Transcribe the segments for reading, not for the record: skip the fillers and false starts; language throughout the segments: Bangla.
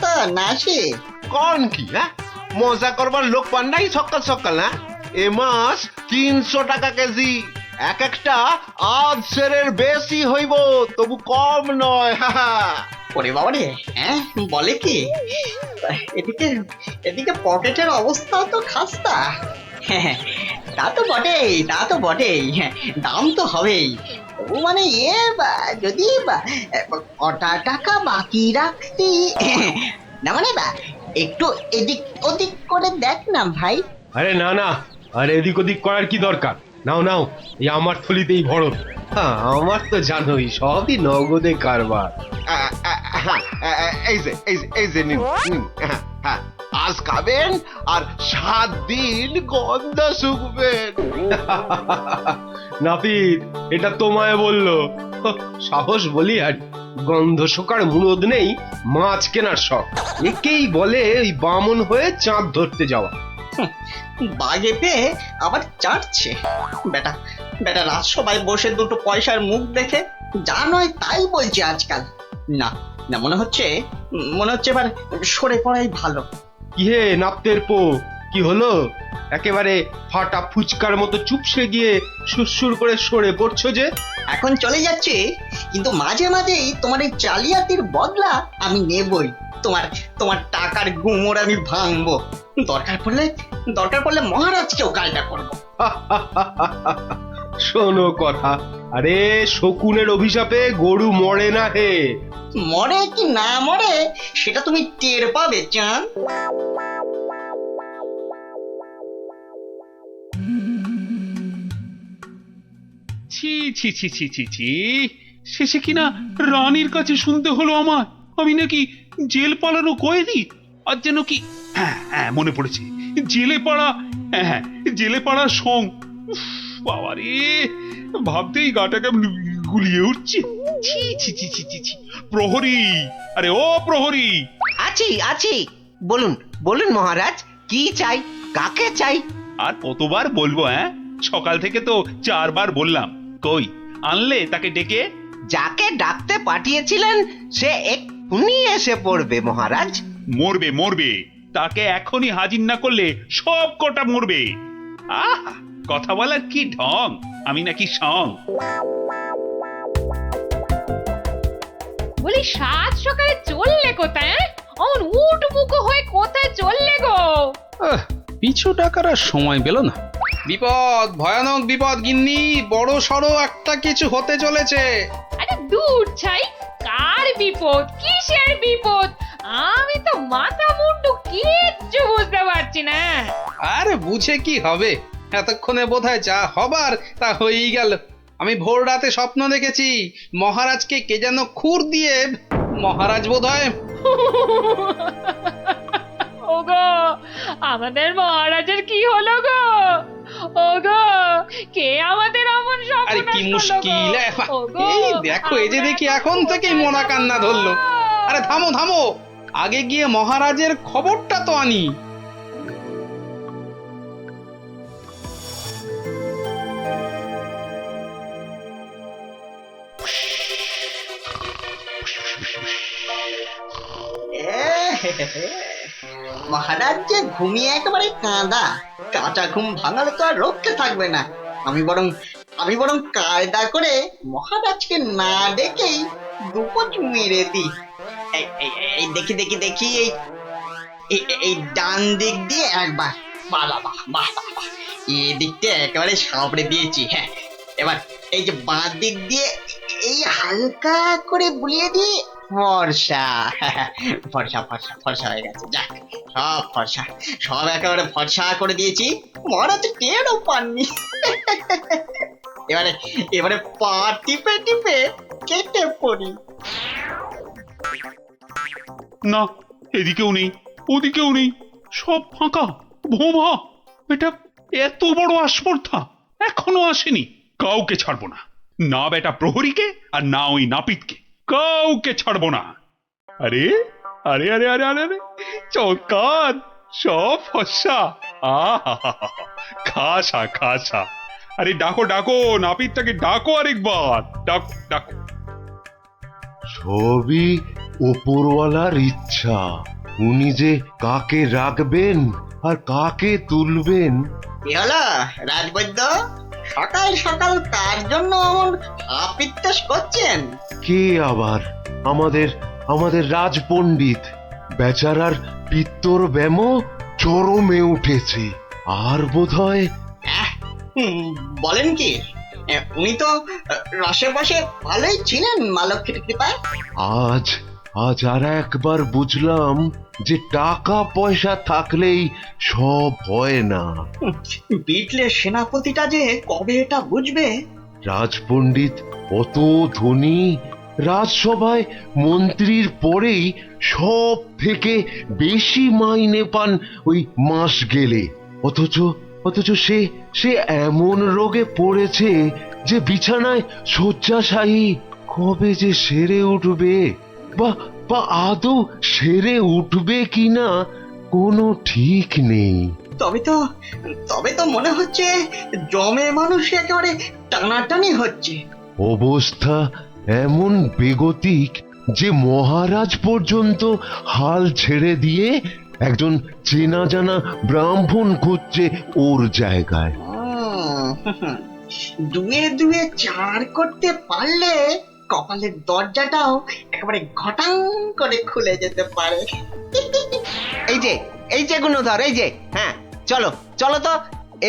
তো না সে কোন কি হ্যাঁ মজা করবার লোক পান নাই সকাল সকাল হ্যাঁ এ মাস 300 টাকা কেজি এক একটা আধ সেরের বেশি হইব তবু কম নয় ওরে বাবা রে, হ্যাঁ বলে কি? এদিকে এদিকে পকেটের অবস্থা তো খাস্তা। হ্যাঁ, তা তো বটেই, তা তো বটেই। হ্যাঁ, দাম তো হবেই। তবু মানে যদি কটা টাকা বাকি রাখতি, না মানে একটু এদিক ওদিক করে দেখ না ভাই। আরে না না, আরে এদিক ওদিক করার কি দরকার? নাও নাও, এই আমার থলিতেই ভরো। হ্যাঁ, আমার তো জানোই সবই নগদে কারবার। এই যে নিন নিন, হ্যাঁ, আজ খাবেন আর 7 দিন গন্ধ শুকবেন। নাপিত, এটা তোমায় বললো? সাহস বলি আর গন্ধ শোকার মুরদ নেই, মাছ কেনার শখ। একেই বলে ওই বামন হয়ে চাঁদ ধরতে যাওয়া। বাগে পেয়ে আবার চাটছে বেটা। বেটা রাজসভায় বসে দুটো পয়সার মুখ দেখে যা নয় তাই বলছে আজকাল। না না, মনে হচ্ছে এবার সরে পড়াই ভালো। কি হে নাপতের পো, কি হলো? একেবারে ফাটা ফুচকার মতো চুপসে গিয়ে সুরসুর করে সরে পড়ছো যে? এখন চলে যাচ্ছে, কিন্তু মাঝে মাঝেই তোমার এই জালিয়াতির বদলা আমি নেবই। তোমার তোমার টাকার গুমর আমি ভাঙবো। দরকার পড়লে মহারাজকেও গালটা করবো। শোনো কথা, আরে শকুনের অভিশাপে গরু মরে না হে। মরে কি না মরে সেটা তুমি টের পাবে চাঁদ। ছি ছি ছি ছি ছি ছি, শেষে কিনা রানীর কাছে শুনতে হলো আমার আমি নাকি জেল পালানো কয়েদি। আর যেন কি, হ্যাঁ হ্যাঁ মনে পড়েছে, জেলে পাড়া, হ্যাঁ হ্যাঁ জেলে পাড়ার সং। বাবা রে, ভাবতেই গাটা কেমন গুলিয়ে উঠছে। ছি ছি ছি ছি ছি ছি। প্রহরী, আরে ও প্রহরী! আছি আছি, বলুন বলুন মহারাজ, কি চাই, কাকে চাই? আর কতবার বলবো? হ্যাঁ, সকাল থেকে তো 4 বার বললাম। কই আনলে তাকে ডেকে? যাকে ডাকতে পাঠিয়েছিলেন সে এক্ষুনি এসে পড়বে মহারাজ। মরবে মরবে, তাকে এখনই হাজির না করলে সব কটা মরবে। আহ, কথা বলার কি ঢং, আমি নাকি সং। বলি 7 সকালে চললে কোথায়? অমন উঠবুকো হয়ে কোথায় চললে গো? পিছু টাকার আর সময় পেল না। বিপদ, ভয়ানক বিপদ গিন্নি, বড় সড়ো একটা কিছু হতে চলেছে। আরে দূর ছাই, কার বিপদ, কিসের বিপদ? আমি তো মাথা মুন্ডু কিচ্ছু বুঝতে পারছি না। আরে বুঝে কি হবে, এতক্ষণে বোধহয় যা হবার তা হয়েই গেল। আমি ভোর রাতে স্বপ্ন দেখেছি মহারাজকে কে যেন খুর দিয়ে, মহারাজ বোধহয়। ওগো, আমাদের মহারাজের কি হলো গো? ওগো, কে আমাদের অমন আরে কি মুশকিল! এই দেখো, এই যে দেখি এখন থেকেই মরা কান্না ধরলো। আরে থামো থামো, আগে গিয়ে মহারাজের খবরটা তো আনি। মহারাজ যে ঘুমিয়ে একেবারে কাঁচা ঘুম ভাঙালে তো আর রক্ষে থাকবে না। আমি বরং কায়দা করে মহারাজকে না ডেকেই দুপোচ মেরে দিই। এই দেখি দেখি দেখি, এই ডান দিক দিয়ে একবার, বাহ বাহ বাহ বাহ বাহ, এই দিকটা একেবারে সাবড়ে দিয়েছি। হ্যাঁ, এবার এই যে বাঁ দিক দিয়ে এই হালকা করে বুলিয়ে দিই। ফর্সা ফর্সা ফর্সা ফর্সা হয়ে গেছে। যাক, সব ফর্সা, সব একেবারে ফর্সা করে দিয়েছি। মহারাজ টেরও পাননি। এবারে পা টিপে টিপে কেটে পড়ি। না, এদিকেও নেই, ওদিকেও নেই, সব ফাঁকা ভোমা। এটা এত বড় আস্পর্ধা এখনো আসেনি। কাউকে ছাড়বো না, না বেটা প্রহরীকে আর না ওই নাপিতকে, কাউকে ছাড়বো না। আরে আরে আরে আরে আরে আরে, চমৎকার, সব ফর্সা। আহা, খাসা খাসা। আরে ডাকো ডাকো, নাপিতটাকে ডাকো আরেকবার, ডাকো ডাকো। সবই ওপরওয়ালার ইচ্ছা। উনি যে কাকে রাখবেন আর কাকে তুলবেন। কি হলো রাজবৈদ্য, সকাল সকাল তার জন্য এমন আপিত্তাস করছেন? কে আবার? আমাদের আমাদের রাজপণ্ডিত। বেচারার পিত্তর ব্যামো চরমে উঠেছে। আর বোধহয় বলেন কি? উনি তো রসে বসে ভালোই ছিলেন মা লক্ষ্মীর কৃপায়। আজ আজ আর একবার বুঝলাম যে টাকা পয়সা থাকলেই সব হয় না। বিটলের সেনাপতিটা যে কবে এটা বুঝবে? রাজপণ্ডিত অত ধনী, রাজসভায় মন্ত্রীর পরেই সব থেকে বেশি মাইনে পান ওই মাস গেলে। অথচ অথচ সে সে এমন রোগে পড়েছে যে বিছানায় শয্যাশায়ী। কবে যে সেরে উঠবে, বা বা আদৌ সেরে উঠবে কিনা কোনো ঠিক নেই। তবে তো মনে হচ্ছে জমে মানুষ একেবারে টানাটানি হচ্ছে। অবস্থা এমন বেগতিক যে মহারাজ পর্যন্ত হাল ছেড়ে দিয়ে একজন চেনা জানা ব্রাহ্মণ খুঁজছে ওর জায়গায়। দুয়ে দুয়ে চার করতে পারলে কপালের দরজাটাও একেবারে ঘটাং করে খুলে যেতে পারে। এই যে গুণধর, এই যে, হ্যাঁ, চলো চলো তো,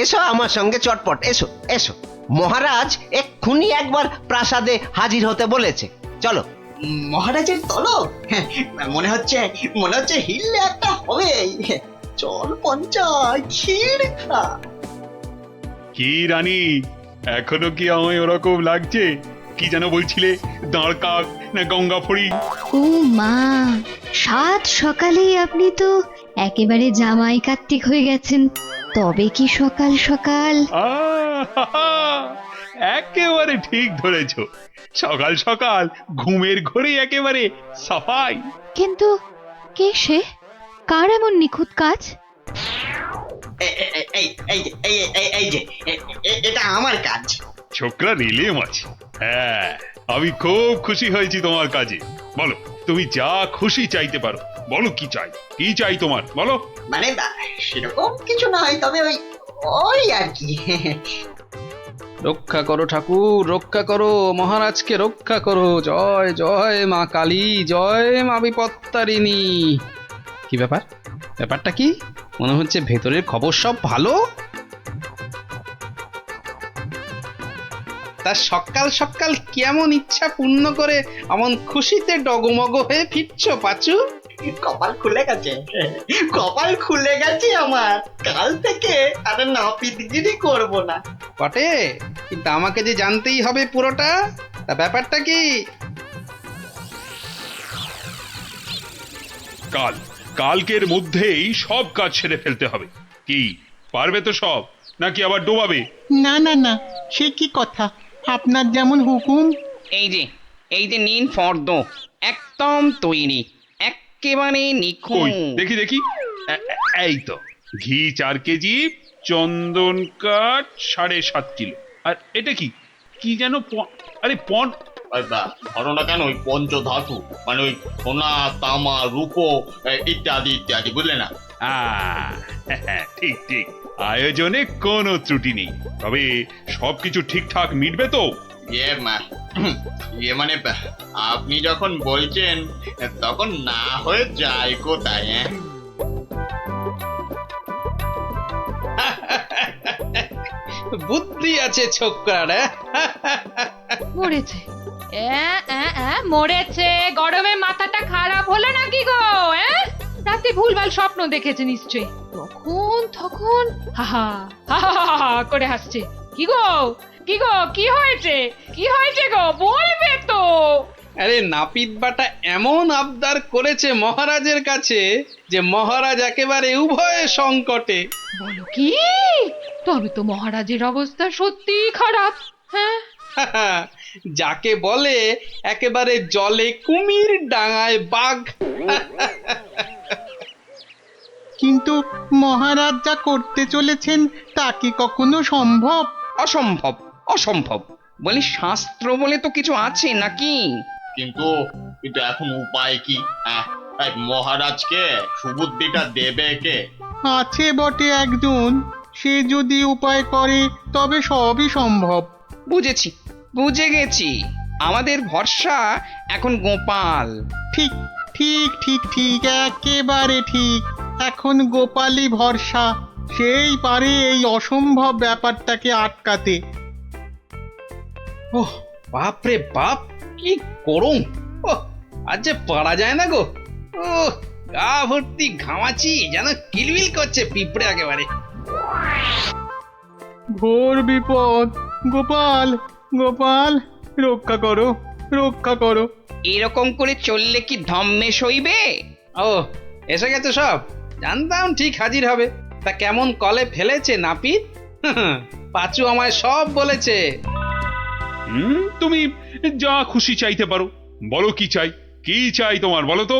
এসো আমার সঙ্গে চটপট, এসো এসো। মহারাজ এক্ষুনি একবার প্রাসাদে হাজির হতে বলেছে, চলো। মহারাজের তলব? মনে হচ্ছে হিললে একটা হবেই। চল পঞ্চায় ক্ষীর খা। কি রানী, এখনো কি আমায় ওরকম লাগছে? কি যেন বলছিলে, দাঁড় কাক না গঙ্গা ফড়ি? ও মা, সাত সকালেই আপনি তো একেবারে জামাই কার্তিক হয়ে গেছেন। তবে কি সকাল সকাল? আহা! একেবারে ঠিক ধরেছ। সকাল সকাল ঘুমের ঘরে একেবারে সাফাই। কিন্তু কে সে? কার এমন নিখুঁত কাজ? এই যে এটা আমার কাজ। ছোকরা রিলে মাছ। হ্যাঁ, আমি খুব খুশি হয়েছি তোমার কাজে। বলো, তুমি যা খুশি চাইতে পারো। বলো কি চাই, কি চাই তোমার, বলো। মানে সেরকম কিছু নয়, তবে ওই ওই আর কি। রক্ষা করো ঠাকুর, রক্ষা করো, মহারাজকে রক্ষা করো। জয় জয় মা কালী, জয় মা বিপত্তারিণী। কি ব্যাপারটা কি? মনে হচ্ছে ভেতরের খবর সব ভালো। তা সকাল সকাল কেমন ইচ্ছা পূর্ণ করে এমন খুশিতে ডগমগ হয়ে ফিরছো পাচু? কপাল খুলে গেছে আমার। কাল থেকে আর নাপিতগিরি করব না। বটে, কিন্তু আমাকে যে জানতেই হবে পুরোটা। তা ব্যাপারটা কি? কালকের মধ্যেই সব কাজ সেরে ফেলতে হবে। কি পারবে তো সব, নাকি আবার ডোবাবে? না না না, সে কি কথা, আপনার যেমন হুকুম। এই যে নিন ফর্দ, একদম তৈরি, একেবারে কই নিখুঁত। দেখি এই তো, ঘি 4 কেজি, চন্দন কাঠ 7.5 কিলো। আর এটা কি কি যেন আরে ঘটনা কেন ওই পঞ্চধাতু, মানে ওই সোনা তামা রূপো ইত্যাদি ইত্যাদি, বুঝলে না? ঠিক ঠিক, আয়োজনে কোনো ত্রুটি নেই। তবে সবকিছু ঠিকঠাক মিটবে তো? মানে আপনি যখন বলছেন তখন না হয়ে যায় কোথায়? বুদ্ধি আছে ছোকরার। মরেছে, মরেছে। গরমে মাথাটা খারাপ হলো নাকি গো? রাতে ভুলভাল স্বপ্ন দেখেছে নিশ্চয়ই। তখন হাহা হাহা করে হাসছে। কি গো কি হয়েছে গো, বলবে তো? আরে নাপিত বাটা এমন আবদার করেছে মহারাজের কাছে যে মহারাজ একেবারে উভয় সংকটে। বলো কি? তবে তো মহারাজের অবস্থা সত্যি খারাপ। হ্যাঁ, যাকে বলে একেবারে জলে কুমির, ডাঙায় বাঘ। কিন্তু মহারাজ যা করতে চলেছেন তা কি কখনো সম্ভব? অসম্ভব, অসম্ভব। বলি শাস্ত্র বলে তো কিছু আছে নাকি? কিন্তু কিন্তু এখন উপায় কি? এই মহারাজকে সুবুদ্ধিটা দেবে কে? আছে বটে একজন, সে যদি উপায় করে তবে সবই সম্ভব। বুঝেছি, বুঝে গেছি। আমাদের ভরসা এখন গোপাল। ঠিক ঠিক ঠিক ঠিক, একেবারে ঠিক। এখন গোপালই ভরসা, সেই পারে এই অসম্ভব ব্যাপারটাকে আটকাতে। ওহ বাপরে বাপ, কি গরম! ওহ, আর যে পারা যায় না গো। ও গা ভর্তি ঘামাচি, যেন কিলবিল করছে পিঁপড়ে একেবারে। ঘোর বিপদ, গোপাল গোপাল, রক্ষা করো, রক্ষা করো। এরকম করে চললে কি ধম্মে সইবে? ও এসে গেছে সব, জানতাম ঠিক হাজির হবে। তা কেমন কলে ফেলেছে নাপিত? পাঁচু আমায় সব বলেছে। তুমি যা খুশি চাইতে পারো। বলো কি চাই, কি চাই তোমার, বলো তো।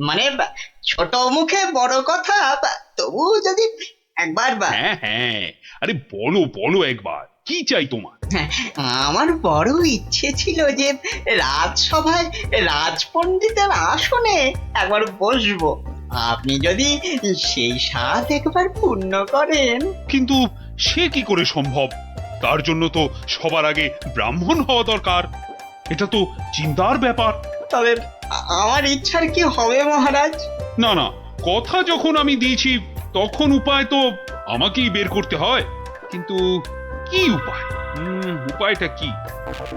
মানে ছোট মুখে বড় কথা, তবু যদি একবার হ্যাঁ হ্যাঁ, আরে বলো বলো একবার, কি চাই তোমার? আমার বড় ইচ্ছে ছিল যে রাজসভায় রাজপণ্ডিতের আসনে একবার বসবো। আপনি যদি সেই স্বাদ একবার পূর্ণ করেন। কিন্তু সে কি করে সম্ভব? তার জন্য তো সবার আগে ব্রাহ্মণ হওয়া দরকার। এটা তো চিন্তার ব্যাপার। তবে আমার ইচ্ছার কি হবে মহারাজ? না না, কথা যখন আমি দিয়েছি তখন উপায় তো আমাকেই বের করতে হয়। কিন্তু কি উপায়? উপায়টা কি?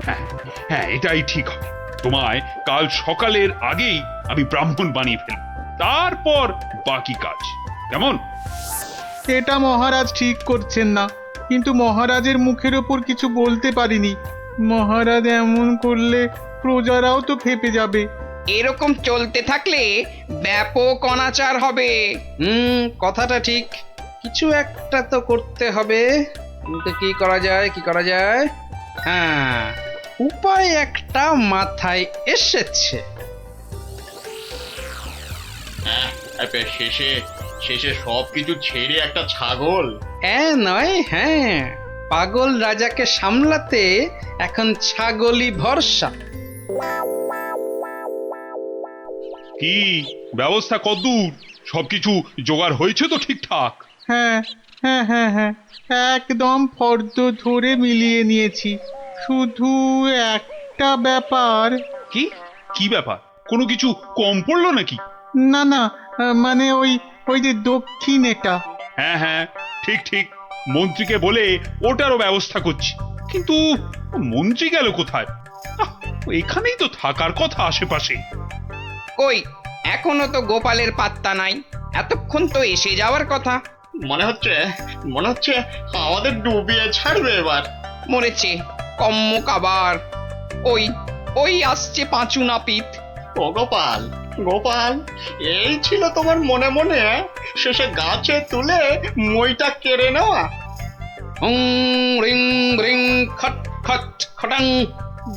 হ্যাঁ হ্যাঁ, এটাই ঠিক হবে। তোমায় কাল সকালের আগেই আমি ব্রাহ্মণ বানিয়ে ফেলব, তারপর বাকি কাজ। কেমন? এটা মহারাজ ঠিক করছেন না, কিন্তু মহারাজের মুখের ওপর কিছু বলতে পারিনি। মহারাজ এমন করলে প্রজারাও তো ফেপে যাবে। এরকম চলতে থাকলে ব্যাপক অনাচার হবে। কথাটা ঠিক, কিছু একটা তো করতে হবে। কিন্তু কি করা যায়, কি করা যায়? হ্যাঁ, উপায় একটা মাথায় এসেছে। শেষে শেষে সবকিছু ছেড়ে একটা ছাগল? হ্যাঁ নয়, হ্যাঁ, পাগল রাজাকে সামলাতে এখন ছাগলই ভরসা। কি ব্যবস্থা কদ্দূর? সবকিছু জোগাড় হয়েছে তো ঠিকঠাক? হ্যাঁ হ্যাঁ হ্যাঁ হ্যাঁ, একদম ফর্দ ধরে মিলিয়ে নিয়েছি। শুধু একটা ব্যাপার। কি কি ব্যাপার? কোনো কিছু কম পড়লো নাকি? না না, মানে ওই ওই যে দক্ষিণ এটা। হ্যাঁ হ্যাঁ, ঠিক ঠিক, মন্ত্রীকে বলে ওটারও ব্যবস্থা করছি। কিন্তু মন্ত্রী গেল কোথায়? এখানেই তো থাকার কথা আশেপাশে। কই, এখনো তো গোপালের পাত্তা নাই। এতক্ষণ তো এসে যাওয়ার কথা। মনে হচ্ছে আমাদের ডুবিয়ে ছাড়বে এবার। মরেছে কম্মক আবার। ওই ওই আসছে পাঁচু নাপিত। ও গোপাল, গোপাল, এই ছিল তোমার মনে মনে শেষে গাছে তুলে মইটা কেড়ে নেওয়া? রিং রিং খট খট খটাং।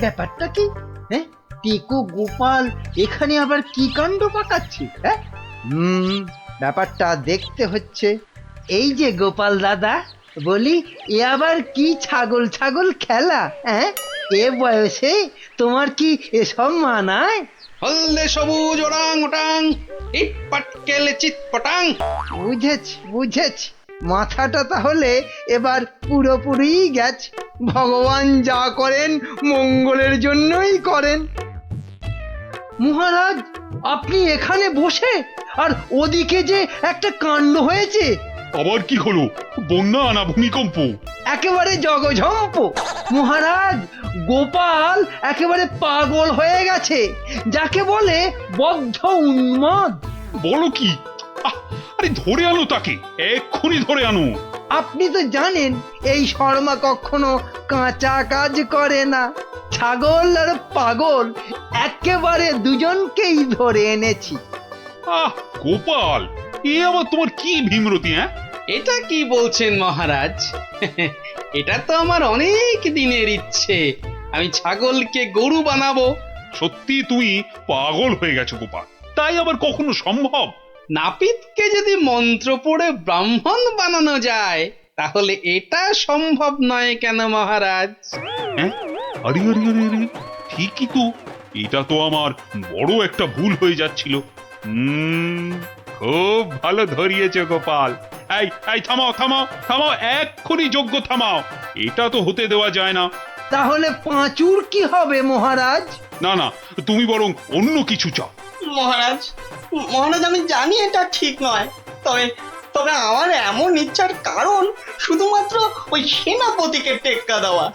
ব্যাপারটা কি? হ্যাঁ, টিকু গোপাল এখানে আবার কি কাণ্ড পাকাচ্ছি? হ্যাঁ, ব্যাপারটা দেখতে হচ্ছে। এই যে গোপাল দাদা, বলি এ আবার কি ছাগল ছাগল খেলা? হ্যাঁ, এ বয়সে তোমার কি এসব মানায়? হলদে সবুজ ওরাং ওটাং, ইট পাটকেল চিত পটাং। বুঝেছি বুঝেছি, মাথাটা তাহলে এবার পুরোপুরি গেছে। ভগবান যা করেন মঙ্গলের জন্যই করেন। মহারাজ, আপনি এখানে বসে, আর ওদিকে যে একটা কাণ্ড হয়েছে। আবার কি হলো? বন্যা না ভূমিকম্প? একেবারে জগঝম্প। মহারাজ, গোপাল একেবারে পাগল হয়ে গেছে, যাকে বলে বদ্ধ উন্মাদ। বলো কি? আরে ধরে আনো তাকে, এক্ষুনি ধরে আনো। আপনি তো জানেন এই শর্মা কখনো কাঁচা কাজ করে না। ছাগল আর পাগল একেবারে দুজনকেই ধরে এনেছি। গোপাল, এ আবার তোমার কি ভীমরতি? হ্যাঁ, এটা কি বলছেন মহারাজ? এটা তো আমার অনেক দিনের ইচ্ছে, আমি ছাগলকে গরু বানাবো। সত্যি তুমি পাগল হয়ে গেছো গোপাল, তাই আবার কখনো সম্ভব? নাপিতকে যদি মন্ত্র পড়ে ব্রাহ্মণ বানানো যায়, তাহলে এটা সম্ভব নয় কেন মহারাজ? হ্যাঁ, আরে আরে আরে আরে, ঠিকই তো, এটা তো আমার বড় একটা ভুল হয়ে যাচ্ছিল। খুব ভালো ধরিয়েছে গোপাল। এই এই থামাও থামাও থামাও, এক্ষুনি যজ্ঞ থামাও। এটা তো হতে দেওয়া যায় না। তাহলে পাঁচুর কি হবে মহারাজ? না না, তুমি বরং অন্য কিছু চাও। মহারাজ, মহারাজ আমি জানি এটা ঠিক নয়, তবে তবে আমার এমন ইচ্ছার কারণ শুধুমাত্র ওই সেনাপতিকে টেক্কা দেওয়া।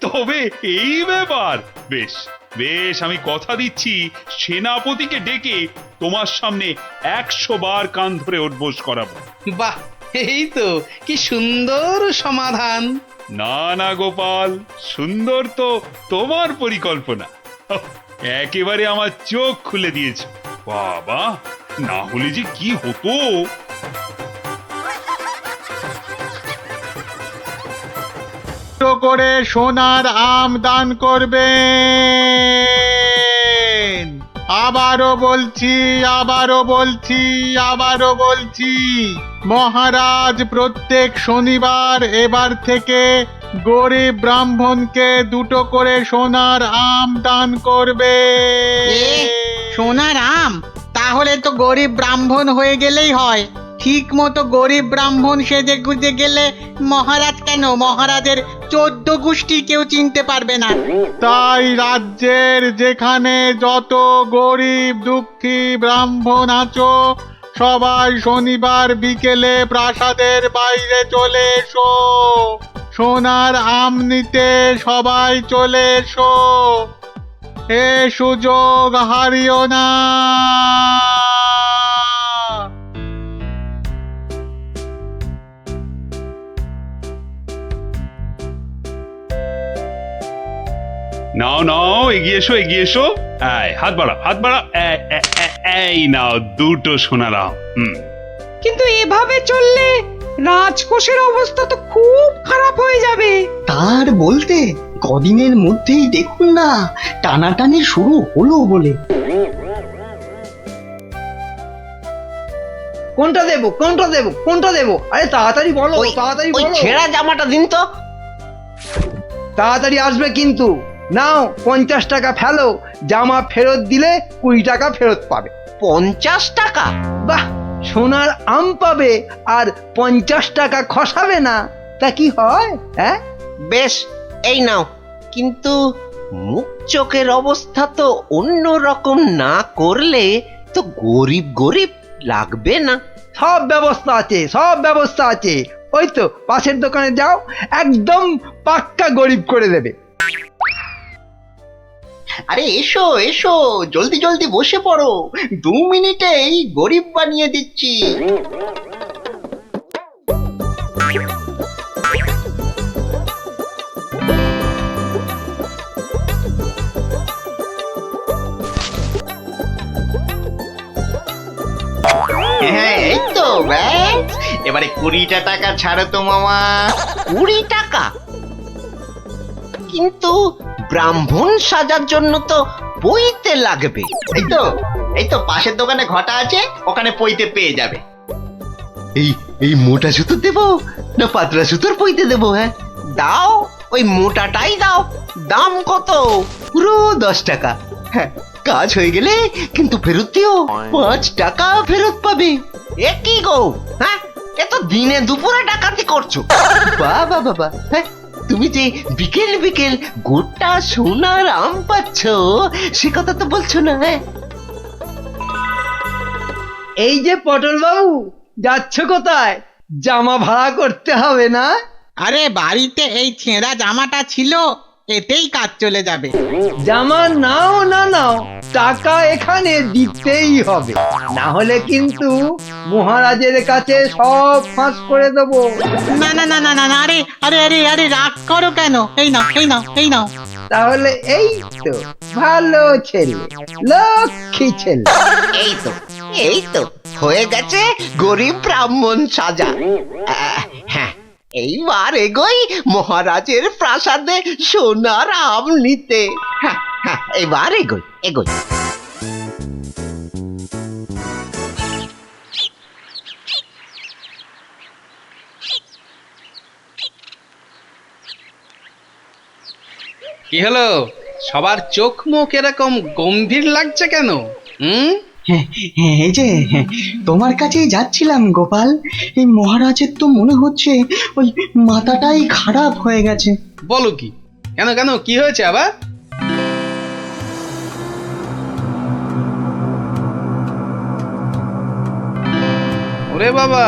তবে এই ব্যাপার, বেশ বেশ, আমি কথা দিচ্ছি সেনাপতিকে ডেকে তোমার সামনে 100 বার কান ধরে উঠবোস করাবো। বাহ, এই তো কি সুন্দর সমাধান। না না গোপাল, সুন্দর তো তোমার পরিকল্পনা। একেবারে আমার চোখ খুলে দিয়েছে। বাবা, না হলে যে কি হতো। করে সোনার আম দান করবেন। আবারও বলছি, আবারও বলছি, আবারও বলছি, মহারাজ প্রত্যেক শনিবার এবার থেকে গরিব ব্রাহ্মণকে 2টো করে সোনার আম দান করবে। সোনার আম? তাহলে তো গরিব ব্রাহ্মণ হয়ে গেলেই হয়। ঠিক মতো গরিব ব্রাহ্মণ সেজে গুজে গেলে মহারাজ কেন, মহারাজের 14 গোষ্ঠী কেউ চিনতে পারবে না। তাই রাজ্যের যেখানে যত গরিব দুঃখী ব্রাহ্মণ আছো, সবাই শনিবার বিকেলে প্রাসাদের বাইরে চলে এসো। সোনার আম নিতে সবাই চলে এসো। এ সুযোগ হারিও না। নাও নাও, এগিয়ে এসো এগিয়ে এসো। হাত বাড়াও হাত বাড়াও। এই নাও 2টো সোনার আম। কিন্তু এভাবে চললে রাজকোষের অবস্থা তো খুব খারাপ হয়ে যাবে। তার বলতে কদিনের মধ্যেই দেখুন না টানাটানি শুরু হলো বলে। কোনটা দেব, কোনটা দেব, কোনটা দেব? আরে তাড়াতাড়ি বলো, তাড়াতাড়ি ওই বলো। ছেঁড়া জামাটা দিন তো। তাড়াতাড়ি আসবে কিন্তু। নাও 50 টাকা ফেলো, জামা ফেরত দিলে 20 টাকা ফেরত পাবে। 50 টাকা? বাহ, সোনার আম পাবে আর 50 টাকা খসাবে না, তা কি হয়? হ্যাঁ, বেশ, এই নাও। কিন্তু মুখ চোখের অবস্থা তো অন্য রকম না করলে তো গরিব গরিব লাগবে না। সব ব্যবস্থা আছে, সব ব্যবস্থা আছে। ওই তো পাশের দোকানে যাও, একদম পাক্কা গরিব করে দেবে। আরে এসো এসো, জলদি জলদি বসে পড়ো, 2 মিনিটেই গরিব বানিয়ে দিচ্ছি। হ্যাঁ, এই তো ব্যাস, এবারে 20টা টাকা ছাড়ো তো মামা। 20 টাকা? কিন্তু ব্রাহ্মণ সাজার জন্য তো পইতে লাগবে। এই তো পাশের দোকানে ঘটা আছে, ওখানে পইতে পেয়ে যাবে। এই মোটা সুতো দেবো না পাতলা সুতোর পইতে দেবো? হ্যাঁ দাও, ওই মোটাটাই দাও। দাম কত? পুরো 10 টাকা। হ্যাঁ, কাজ হয়ে গেলে কিন্তু ফেরত দিও, 5 টাকা ফেরত পাবে। এ কি গো, হ্যাঁ, এ তো দিনে দুপুরে ডাকাতি করছো। বাবা বাবা, হ্যাঁ, তুমি যে বিকেল বিকেল গোটা সোনার আম পাচ্ছ সে কথা তো বলছো না। হ্যাঁ, এই যে পটল বাবু, যাচ্ছ কোথায়? জামা ভাড়া করতে হবে না? আরে বাড়িতে এই ছেঁড়া জামাটা ছিল, এতেই কাজ চলে যাবে। জামা নাও না নাও, টাকা এখানে দিতেই হবে, না হলে কিন্তু মহারাজের কাছে সব ফাঁস করে দেবো। না না না না না না, আরে আরে আরে আরে রাগ করো কেন? এই নাও এই নাও এই নাও। তাহলে এই তো ভালো ছেলে, লক্ষ্মী ছেলে। এই তো হয়ে গেছে গরিব ব্রাহ্মণ সাজা। হ্যাঁ, এইবার এগোই মহারাজের প্রাসাদে সোনার আম নিতে। হ্যাঁ হ্যাঁ, এবার এগোই এগোই। কি হলো, সবার চোখ মুখ এরকম গম্ভীর লাগছে কেন? এই যে তোমার কাছেই যাচ্ছিলাম গোপাল। এই মহারাজের তো মনে হচ্ছে ওই মাথাটাই খারাপ হয়ে গেছে। বলো কি? কেন কেন, কি হয়েছে আবার? ওরে বাবা,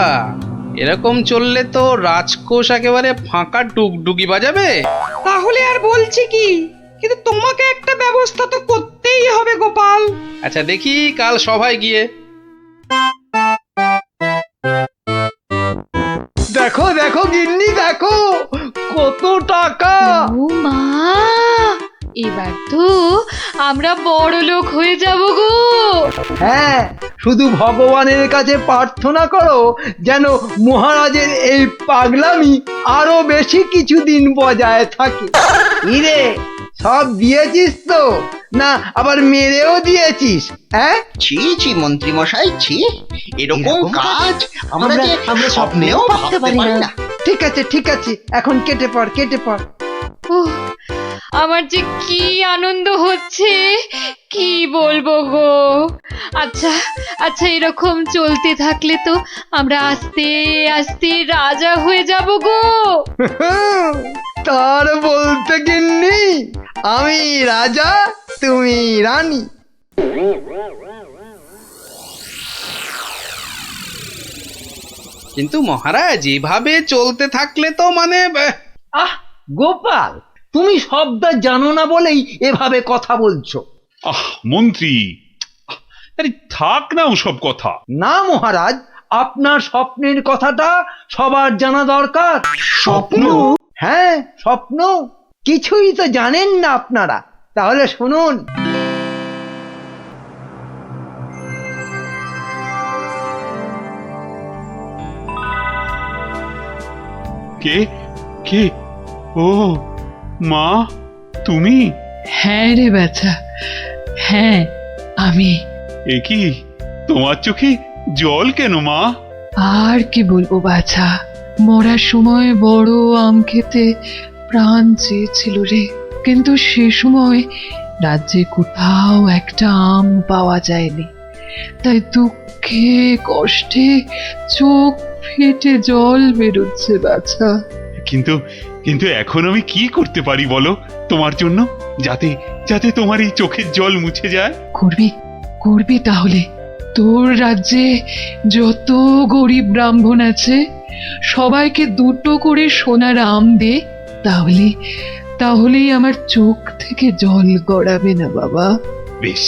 এরকম চললে তো রাজকোষ একেবারে ফাঁকা ডুগডুগি বাজাবে। তাহলে আর বলছি কি, কিন্তু তোমাকে একটা ব্যবস্থা তো করতেই হবে গোপাল। আচ্ছা দেখি কাল সভায় গিয়ে। দেখো দেখো গিন্নি, দেখো কত টাকা। ও মা, এবার তো আমরা বড় লোক হয়ে যাব গো। হ্যাঁ, শুধু ভগবানের কাছে প্রার্থনা করো যেন মহারাজের এই পাগলামি আরো বেশি কিছুদিন বজায় থাকে। ইরে, সব দিয়েছিস তো, না আবার মেরেও দিয়েছিস? হ্যাঁ, ছি ছি মন্ত্রী মশাই, ছি, এরকম কাজ আমরা স্বপ্নেও ভাবতে পারি না। ঠিক আছে ঠিক আছে, এখন কেটে পড় কেটে পড়। উহ, আমার যে কি আনন্দ হচ্ছে কি বলবো গো। আচ্ছা আচ্ছা, এরকম চলতে থাকলে তো আমরা আস্তে আস্তে রাজা হয়ে যাব গো। তার বলতে গিন্নি, আমি রাজা তুমি রানী। কিন্তু মহারাজ, এভাবে চলতে থাকলে তো মানে আহ গোপাল, তুমি শব্দ জানো না বলেই এভাবে কথা বলছো। মন্ত্রী, আরে থাক না ওসব কথা। না মহারাজ, আপনার স্বপ্নের কথাটা সবার জানা দরকার। স্বপ্ন? হ্যাঁ স্বপ্ন, কিছুই তো জানেন না আপনারা। তাহলে শুনুন। কে কে? ও মা, তুমি? হ্যাঁ রে বাছা, হ্যাঁ আমি। এ কি, তোমার চোখে জল কেন মা? আর কি বলবো বাছা, মরার সময় বড় আম খেতে প্রাণ চেয়েছিল রে, কিন্তু সে সময় রাজ্যে কোথাও একটা আম পাওয়া যায়নি। তাই দুঃখে কষ্টে চোখ ফেটে জল বেরোচ্ছে বাছা। কিন্তু কিন্তু এখন আমি কি করতে পারি বলো তোমার জন্য, যাতে যাতে তোমার এই চোখের জল মুছে যায়? করবি করবি তাহলে। তোর রাজ্যে যত গরিব ব্রাহ্মণ আছে সবাইকে দুটো করে সোনার আম দে, তাহলে তাহলেই আমার চোখ থেকে জল গড়াবে না বাবা। বেশ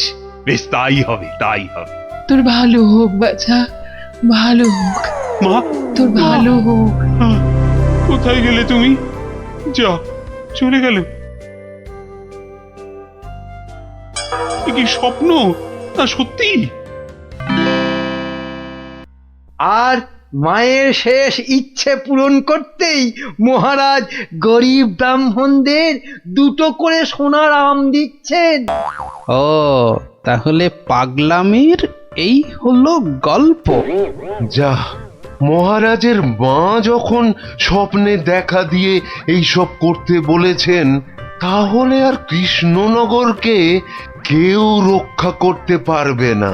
বেশ, তাই হবে তাই হবে। তোর ভালো হোক বাছা, ভালো হোক মা, তোর ভালো হোক। কোথায় গেলে তুমি? যা, চলে গেল। এ কি স্বপ্ন না সত্যি? আর মায়ের শেষ ইচ্ছে পূরণ করতেই মহারাজ গরিব ব্রাহ্মণদের দুটো করে সোনার আম দিচ্ছেন। ও, তাহলে পাগলামির এই হলো গল্প। যা, মহারাজের মা যখন স্বপ্নে দেখা দিয়ে এইসব করতে বলেছেন, তাহলে আর কৃষ্ণনগরকে কেউ রক্ষা করতে পারবে না।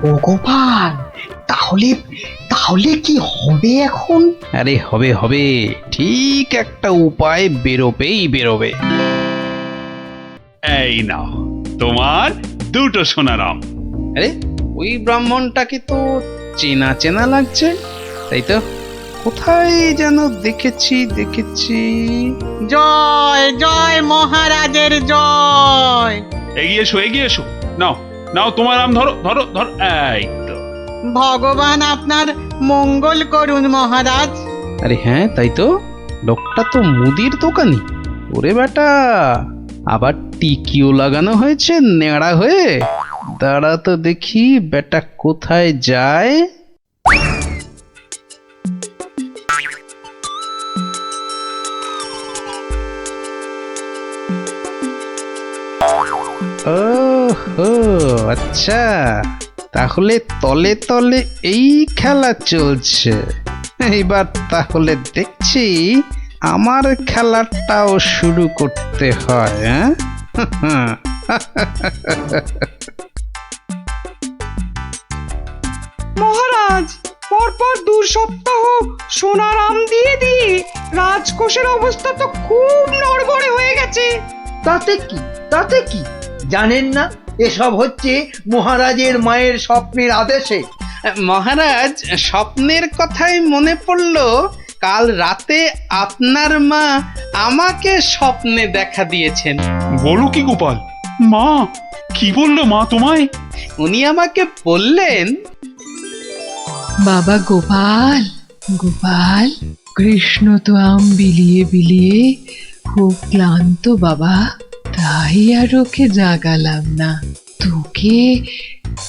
ও গোপাল, তাহলে তাহলে কি হবে এখন? আরে হবে হবে, ঠিক একটা উপায় বেরোবেই বেরোবে। এই নাও তোমার দুটো সোনার আম। আরে, ওই ব্রাহ্মণটাকে তো চেনা চেনা লাগছে, তাই তো? কোথায় যেন দেখেছি দেখেছি। জয় জয় মহারাজের জয়। এগিয়ে এসো এগিয়ে এসো, নাও নাও তোমার আম, ধরো ধরো ধরো। এই তো। ভগবান আপনার মঙ্গল করুন মহারাজ। আরে হ্যাঁ, তাই তো, লোকটা তো মুদির দোকানি। ওরে বেটা, আবার টিকিও লাগানো হয়েছে নেড়া হয়ে। দাঁড়া তো দেখি বেটা কোথায় যায়। ওহো, আচ্ছা, তাহলে তলে তলে এই খেলা চলছে। এইবার তাহলে দেখছি আমার খেলাটাও শুরু করতে হয়, হ্যাঁ? মহারাজ পরপর 2 সপ্তাহ সোনার আম দিয়ে দিয়ে রাজকোষের অবস্থা তো খুব নড়বড়ে হয়ে গেছে। তাতে কি জানেন না এসব হচ্ছে মহারাজের মায়ের স্বপ্নের আদেশে। মহারাজ, স্বপ্নের কথাই মনে পড়লো, কাল রাতে আপনার মা আমাকে স্বপ্নে দেখা দিয়েছেন। বলো কি গোপাল? মা কি বললো মা তোমায়? উনি আমাকে বললেন, বাবা গোপাল, গোপাল, কৃষ্ণ তো আম বিলিয়ে বিলিয়ে খুব ক্লান্ত বাবা, তাই আর ওকে জাগালাম না।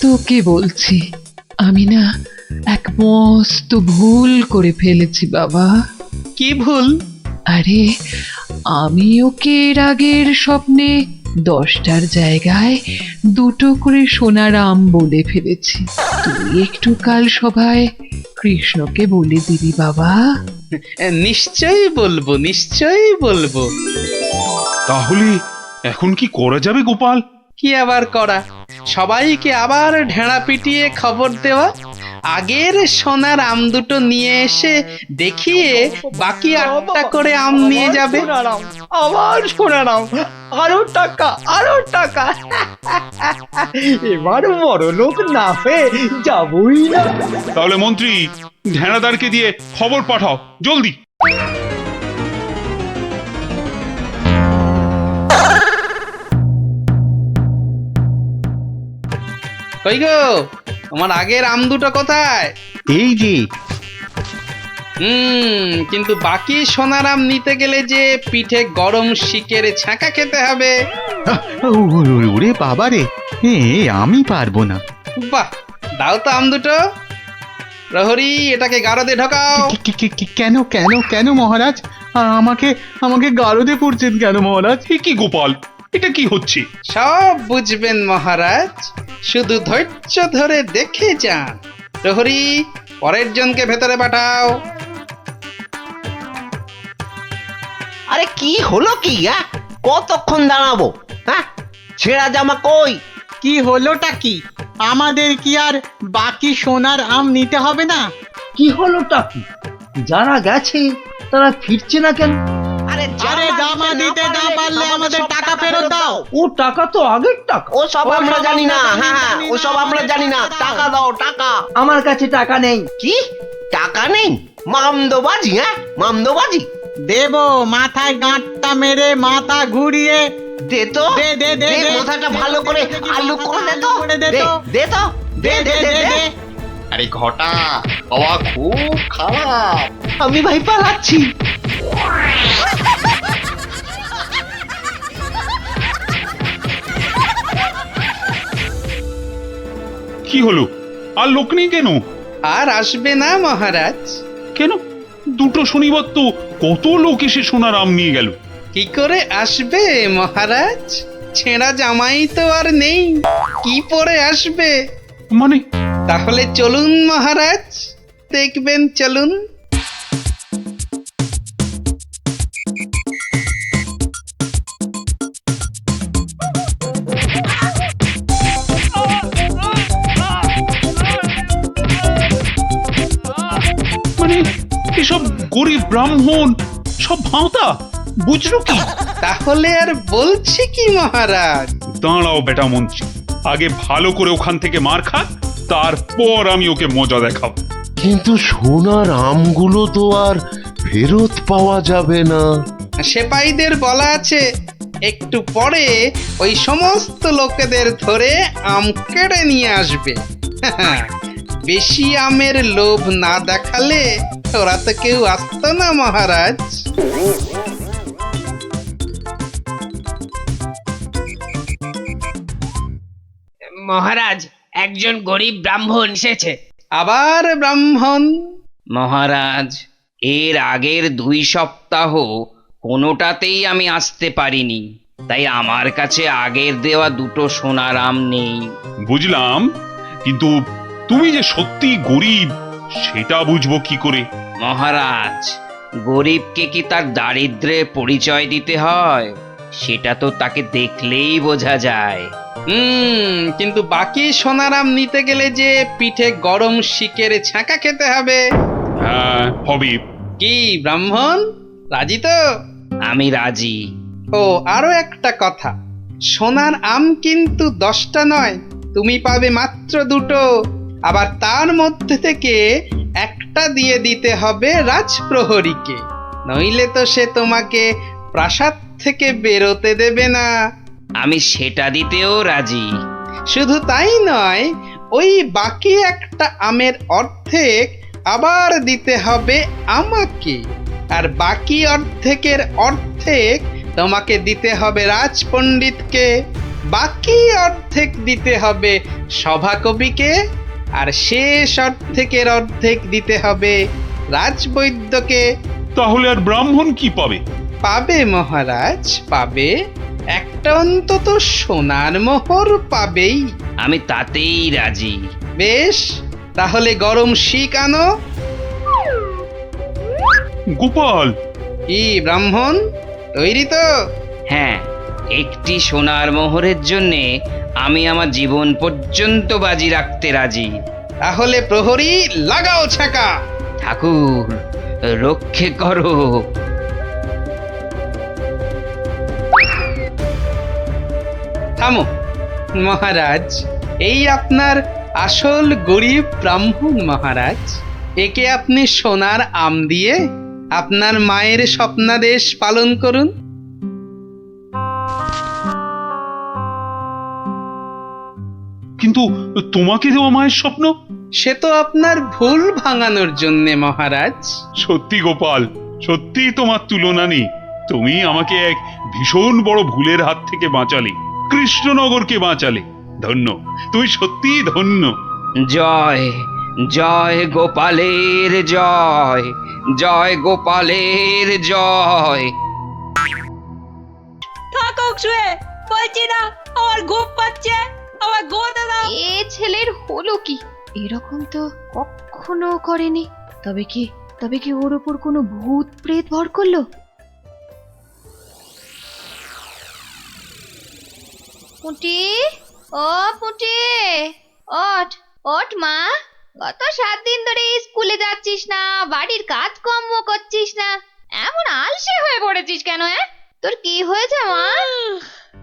তোকে বলছি, আমি না এক মস্ত ভুল করে ফেলেছি বাবা। কি ভুল? আরে আমি ওকে এর আগের স্বপ্নে 10টার জায়গায় 2টো করে সোনার আম বলে ফেলেছি। তুই একটু কাল সভায় কৃষ্ণকে বলে দিবি বাবা। নিশ্চয়ই বলবো, নিশ্চয়ই বলবো। তাহলে এখন কি করা যাবে গোপাল? কি আবার করা, সবাইকে আবার ঢেঁড়া পিটিয়ে খবর দেওয়া, আগের সোনার আম দুটো নিয়ে এসে দেখিয়ে বাকি 8টা করে আম নিয়ে যাবে। আবার শোনালাম, আরো টাকা এবার বড় লোক না হয়ে যাবই না। তাহলে মন্ত্রী ঢেঁড়াদারকে দিয়ে খবর পাঠাও জলদি। কই গো, তোমার আগের আম দুটো কোথায়? এই যে। কিন্তু বাকি সোনার আম নিতে গেলে যে পিঠে গরম শিকের ছাঁকা খেতে হবে। ওরে বাবা রে, আমি পারবো না। বাহ, দাও তো আম দুটো। প্রহরী, এটাকে গারদে ঢোকাও। কেন মহারাজ? আমাকে গারদে পড়ছেন কেন মহারাজ? কি গোপাল, এটা কি হচ্ছে? সব বুঝবেন মহারাজ, শুধু ধৈর্য ধরে দেখে যান। প্রহরী, পরের জনকে ভেতরে পাঠাও। আরে কি হলো কি? কতক্ষণ দাঁড়াবো? হ্যাঁ, ছেঁড়া জামা কই? কি হলোটা কি? আমাদের কি আর বাকি সোনার আম নিতে হবে না? কি হলোটা কি? যারা গেছে তারা ফিরছে না কেন? আরে জামা দিতে না পারলে আমাদের টাকা ফেরত দাও। ও টাকা তো আগের টাকা। ও সব আমরা জানি না। হ্যাঁ, ও সব আমরা জানি না। টাকা দাও, টাকা। আমার কাছে টাকা নেই। কি টাকা নেই? মামদোবাজি? মামদোবাজি? দেব, মাথায় গাঁটটা মেরে মাথা ঘুরিয়ে দে তো, দে মাথাটা ভালো করে আলু করে দে তো, দে তো, দে। আরে ঘটা, বাবা খুব খারাপ। আমি ভাই পালাচ্ছি। কি হলো? আর লোক নেই কেন? আর আসবে না মহারাজ। কেন? 2টো শনিবার তো কত লোক এসে সোনার আম নিয়ে গেল। কি করে আসবে মহারাজ? ছেঁড়া জামাই তো আর নেই, কি পরে আসবে? মানে? তাহলে চলুন মহারাজ, দেখবেন, চলুন। মানে এসব গরিব ব্রাহ্মণ সব ভাঁতা, বুঝলো কি? তাহলে আর বলছি কি মহারাজ? দাঁড়াও বেটা মন্ত্রী, আগে ভালো করে ওখান থেকে মার খা, তারপর আমি ওকে মজা দেখাবো। কিন্তু সোনার আমগুলো তো আর ফেরত পাওয়া যাবে না। সেপাইদের বলা আছে একটু পরে ওই সমস্ত লোকেদের ধরে আম কেড়ে নিয়ে আসবে। বেশি আমের লোভ না দেখালে ওরা তো কেউ আসতো না মহারাজ। মহারাজ, একজন গরিব ব্রাহ্মণ এসেছে। আবার ব্রাহ্মণ? মহারাজ, এর আগের 2 সপ্তাহ কোনোটাতেই আমি আসতে পারিনি, তাই আমার কাছে আগের দেওয়া 2টো সোনার আম নেই। বুঝলাম, কিন্তু তুমি যে সত্যি গরিব সেটা বুঝবো কি করে? মহারাজ, গরিবকে কি তার দারিদ্র্যে পরিচয় দিতে হয়? সেটা তো তাকে দেখলেই বোঝা যায়। কিন্তু বাকি সোনারাম নিতে গেলে যে পিঠে গরম শিকের ছ্যাঁকা খেতে হবে। হ্যাঁ হবে। কি ব্রাহ্মণ, রাজি তো? আমি রাজি। ও আরো একটা কথা, সোনার আম কিন্তু 10টা নয়, তুমি পাবে মাত্র 2টো। আবার তার মধ্যে থেকে একটা দিয়ে দিতে হবে রাজপ্রহরীকে, নইলে তো সে তোমাকে প্রাসাদ থেকে বেরোতে দেবে না। আমি সেটা দিতেও রাজি। শুধু তাই নয়, ওই বাকি একটা আমের অর্ধেক আবার দিতে হবে আমাকে, আর বাকি অর্ধেকের অর্ধেক তোমাকে দিতে হবে রাজপণ্ডিতকে, বাকি অর্ধেক দিতে হবে সভাকবিকে, আর শেষ অর্ধেকের অর্ধেক দিতে হবে রাজবৈদ্যকে। তাহলে আর ব্রাহ্মণ কি পাবে? পাবে মহারাজ, পাবে একটা অন্তত সোনার মোহর পাবেই। আমি তাতেই রাজি। বেশ, তাহলে গরম শিক আনো। গোপাল! কি ব্রাহ্মণ, তৈরি তো? হ্যাঁ, একটি সোনার মোহরের জন্যে আমি আমার জীবন পর্যন্ত বাজি রাখতে রাজি। তাহলে প্রহরী লাগাও ছ্যাঁকা। ঠাকুর, রক্ষে করো। থামো মহারাজ, এই আপনার আসল গরিব ব্রাহ্মণ মহারাজ। একে আপনি সোনার আম দিয়ে আপনার মায়ের স্বপ্নাদেশ পালন করুন। কিন্তু তোমাকে দেওয়া মায়ের স্বপ্ন? সে তো আপনার ভুল ভাঙানোর জন্যে মহারাজ। সত্যি গোপাল, সত্যি তোমার তুলনা নেই। তুমি আমাকে এক ভীষণ বড় ভুলের হাত থেকে বাঁচালে, কৃষ্ণনগরকে বাঁচালে। ধন্য, তুমি সত্যিই ধন্য। জয় জয় গোপালের জয়, জয় গোপালের জয়। থাকুক শুয়ে, বলছি না আমার ঘুম পাচ্ছে, আমার ঘুমোতে দাও। এ ছেলের হলো কি? এরকম তো কখনো করেনি। তবে কি ওর ওপর কোনো ভূত প্রেত ভর করলো? পুঁটি, ও পুঁটি, ওঠ ওঠ মা। গত 7 দিন ধরে স্কুলে যাচ্ছিস না, বাড়ির কাজকর্ম করছিস না, এমন আলসে হয়ে পড়েছিস কেন? তোর কি হয়েছে মা?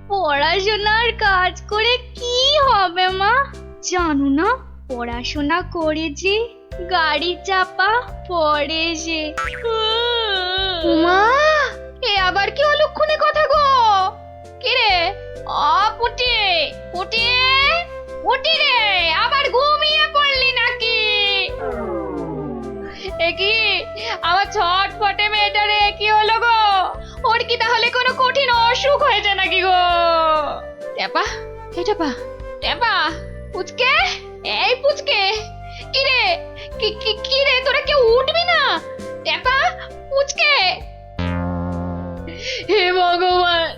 পড়াশোনার কাজ করে কি হবে মা? জানো না, পড়াশোনা করে যে গাড়ি চাপা পড়ে সে। মা, এ আবার কি অলক্ষণে কথা গো? কে রে? পুটি, পুটি, পুটি রে, আবার ঘুমিয়ে পড়লি নাকি? এ কি আমার ছটফটে মেয়েটা রে, কি হলো গো? ওর কি তাহলে কোনো কঠিন অসুখ হয়েছে নাকি গো? টেপা, হে টেপা, টেপা, পুচকে, এই পুচকে, কি রে, কি রে, তোরা কেউ উঠবি না? টেপা, পুচকে, হে ভগবান।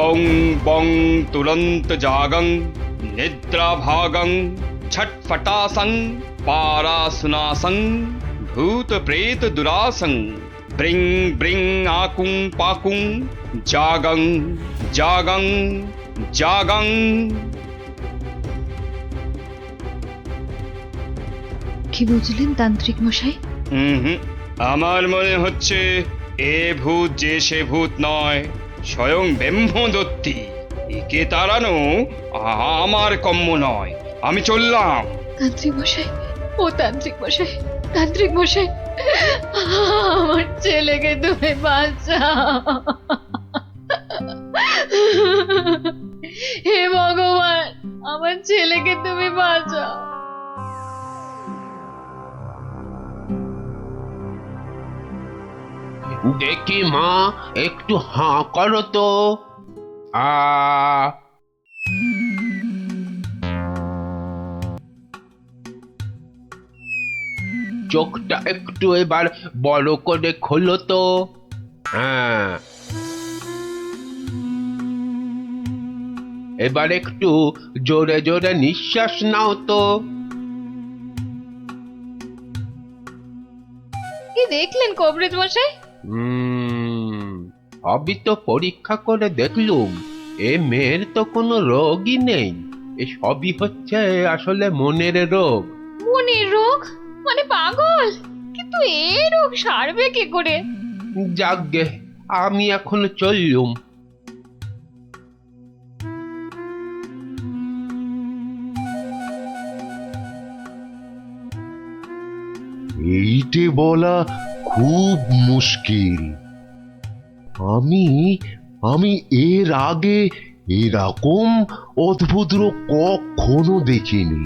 ओं बं तुरंत जागं निद्रा भागं छटफटासं पारासुनासं भूत प्रेत दुरासं ब्रिंग ब्रिंग आकुं पाकुं जागं जागं जागं। কি বুঝলেন তান্ত্রিক মশাই? আমার মনে হচ্ছে এ ভূত যে সে ভূত নয়, স্বয়ং ব্রহ্মদত্তী। একে তাড়ানো আমার কম্য নয়। আমি চললাম। তান্ত্রিক মশাই, ও তান্ত্রিক মশাই, তান্ত্রিক মশাই, আমার ছেলেকে তুমি বাঁচাও। হে ভগবান, আমার ছেলেকে দেখি মা, একটু হাঁ করো তো। আ চোখটা একটু এবার বড় করে খোলো তো। হ্যাঁ, এবার একটু জোরে জোরে নিঃশ্বাস নাও তো। কি দেখলেন কবরেজ মশাই? সবই তো পরীক্ষা করে দেখলুম, এ মেয়ের তো কোনো রোগই নেই। এ সবই হচ্ছে আসলে মনের রোগ। মনের রোগ মানে পাগল? কিন্তু এই রোগ সারবে কি করে? যাকগে, আমি এখন চললুম। এইটে বলা খুব মুশকিল। আমি আমি এর আগে এরকম অদ্ভুত রোগ কখনো দেখিনি।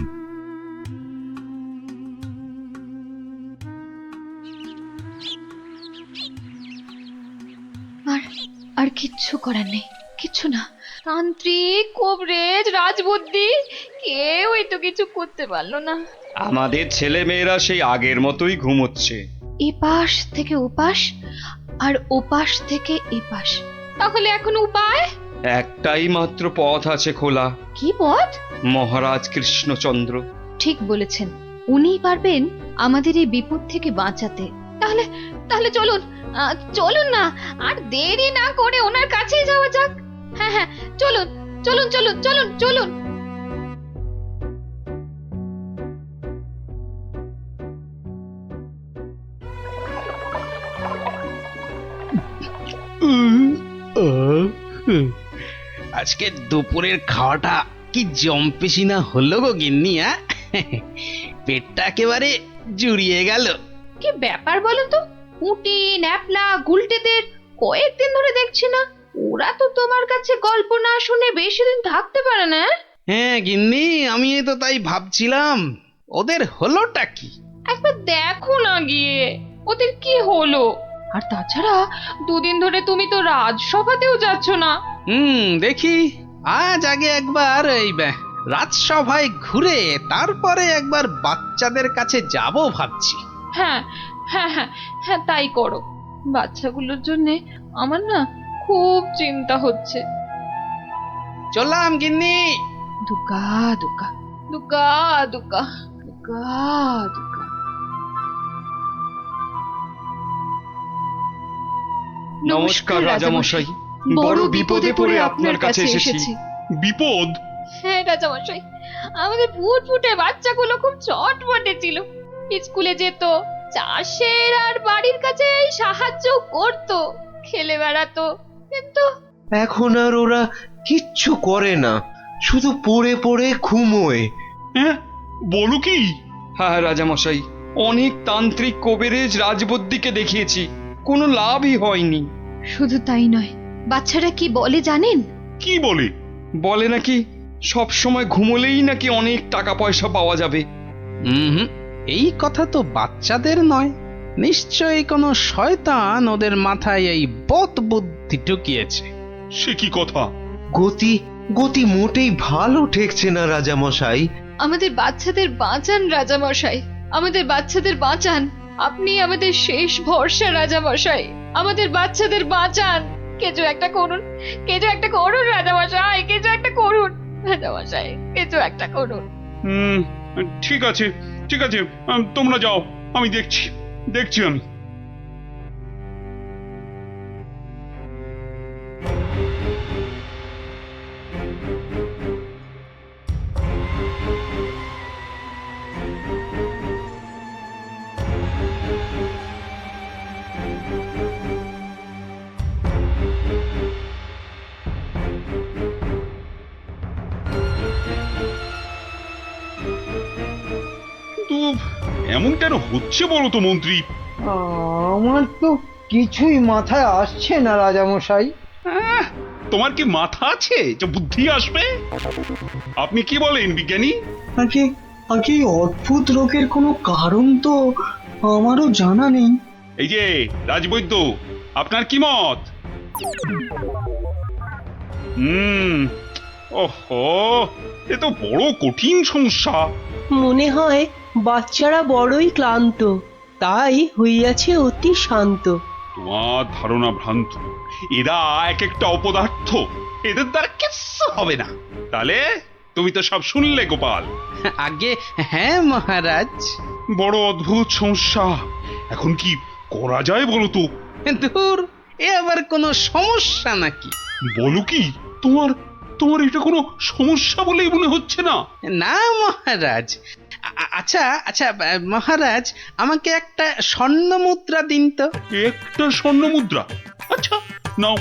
আর কিচ্ছু করার নেই, কিচ্ছু না। তান্ত্রিক, কবরেজ, রাজবুদ্ধি কেউই তো কিছু করতে পারলো না। আমাদের ছেলে মেয়েরা সেই আগের মতোই ঘুমোচ্ছে। এপাশ থেকে ওপাশ আর ওপাশ থেকে এপাশ। তাহলে এখন উপায়? একটাই মাত্র পথ আছে খোলা। কি পথ? মহারাজ কৃষ্ণচন্দ্র। ঠিক বলেছেন, উনিই পারবেন আমাদের এই বিপদ থেকে বাঁচাতে। তাহলে তাহলে চলুন, চলুন না, আর দেরি না করে ওনার কাছেই যাওয়া যাক। হ্যাঁ হ্যাঁ, চলুন চলুন চলুন চলুন চলুন। আজকে দুপুরের খাওয়াটা কি জম্পেশি না হলো গো গিন্নি? পেটটা একেবারে জুড়িয়ে গেল। কি ব্যাপার বলো তো? পুঁটি, ন্যাপলা, গুলটেদের কয়েকদিন ধরে দেখছি না। ওরা তো তোমার কাছে গল্প না শুনে বেশি দিন থাকতে পারে না। হ্যাঁ গিন্নি, আমি তো তাই ভাবছিলাম, ওদের হলোটা কি? একবার দেখো না গিয়ে ওদের কি হলো। আর তাছাড়া দুদিন ধরে তুমি তো রাজসভাতেও যাচ্ছ না। দেখি আজ আগে একবার এই রাজসভায় ঘুরে তারপরে একবার বাচ্চাদের কাছে যাব ভাবছি। হ্যাঁ হ্যাঁ হ্যাঁ হ্যাঁ, তাই করো। বাচ্চাগুলোর জন্য আমার না খুব চিন্তা হচ্ছে। চললাম গিন্নি। দুর্গা দুর্গা দুর্গা দুর্গা দুর্গা দুর্গা। নমস্কার রাজামশাই, বড় বিপদে পড়ে আপনার কাছে এসেছি। বিপদ? হ্যাঁ রাজামশাই, আমাদের ফুটফুটে বাচ্চাগুলো খুব চটপটে ছিল। স্কুলে যেত, চাষের আর বাড়ির কাছে সাহায্য করত, খেলে বেড়াতো, কিন্তু এখন আর ওরা কিচ্ছু করে না, শুধু পড়ে পড়ে ঘুমোয়। হ্যাঁ, বলো কি? হ্যাঁ রাজামশাই, অনেক তান্ত্রিক, কবিরাজ, রাজবুদ্ধিকে দেখিয়েছি, কোনো লাভই হয়নি। শুধু তাই নয়, বাচ্চারা কি বলে জানেন? কি বলে? বলে নাকি সব সময় ঘুমোলেই নাকি অনেক টাকা পয়সা পাওয়া যাবে। এই কথা তো বাচ্চাদের নয়, নিশ্চয়ই কোনো শয়তান ওদের মাথায় এই বদ বুদ্ধি ঢুকিয়েছে। সে কি কথা? গতি গতি মোটেই ভালো ঠেকছে না রাজামশাই। আমাদের বাচ্চাদের বাঁচান রাজামশাই, আমাদের বাচ্চাদের বাঁচান। আপনি আমাদের শেষ ভরসা রাজামশাই, আমাদের বাচ্চাদের বাঁচান। কিছু একটা করুন, কিছু একটা করুন রাজামশাই, কিছু একটা করুন রাজামশাই, কিছু একটা করুন। ঠিক আছে ঠিক আছে, তোমরা যাও, আমি দেখছি দেখছি আমি। এমন কেন হচ্ছে বলো তো মন্ত্রী? আমার তো কিছুই মাথায় আসছে না রাজামশাই। তোমার কি মাথা আছে যে বুদ্ধি আসবে? আপনি কি বলেন বিজ্ঞানী? আগে এই অদ্ভুত রোগের কোনো কারণ তো আমারও জানা নেই। এই যে রাজবৈদ্য, আপনার কি মত? ওহো, এ তো বড় কঠিন সমস্যা। মনে হয় বাচ্চারা বড়ই ক্লান্ত, তাই হইয়াছে অতি শান্ত। তোমার ধারণা ভ্রান্ত। এরা এক একটা অপদার্থ, এদের দ্বারা কিচ্ছু হবে না। তাহলে তুমি তো সব শুনলে গোপাল। আগে হ্যাঁ মহারাজ। বড় অদ্ভুত সমস্যা, এখন কি করা যায় বলো তো? ধুর, এ আবার কোনো সমস্যা নাকি? বলো কি, তোমার তোমার এটা কোনো সমস্যা বলেই মনে হচ্ছে না? না মহারাজ। আচ্ছা আচ্ছা মহারাজ, আমাকে একটা স্বর্ণ মুদ্রা দিন তো। একটা স্বর্ণ মুদ্রা? আচ্ছা নাও।